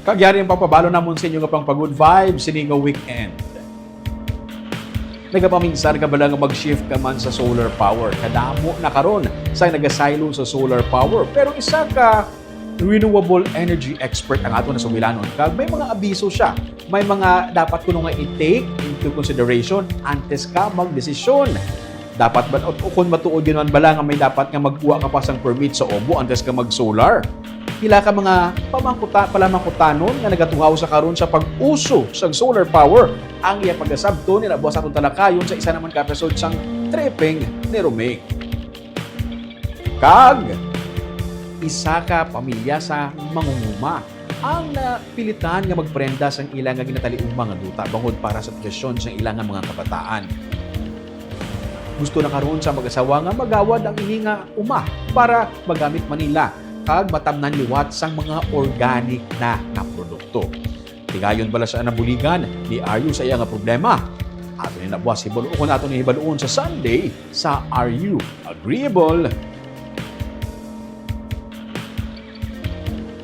Kagyari ang papabalo namon sa inyo nga pang pag-good vibes sini nga weekend. Nagapaminsan ka ba lang mag-shift ka man sa solar power? Kadamo na karon sa nagasilo sa solar power. Pero isa ka renewable energy expert ang ato na sumilanon. Kag may mga abiso siya. May mga dapat kuno nga i-take into consideration antes ka magdesisyon. Dapat ba o kung matuod yun bala nga may dapat nga magkuha ka pa sang permit sa OBO antes ka mag-solar? Pila ka mga palamangkutanon nga nagatuhaw sa karon sa pag-uso sa solar power ang iya pagkasabto ni Boss atong talakayon sa isa naman ka episode sang Tripping ni Romake. Kag isa ka pamilya sa mangunguma ang napilitan nga magprenda sang ilang nga ginataliong mga duta bangod para sa edukasyon sa ilang mga kabataan. Gusto na karon sa mag-asawa nga magawad ang ihinga uma para magamit manila kag matamnan liwat sang mga organic na produkto. Tigayon bala sa anabuligan ni Are sa iya nga problema. Ato ni nabuwas hibaluon ato ni hibaluon sa Sunday sa Are You Agreeable?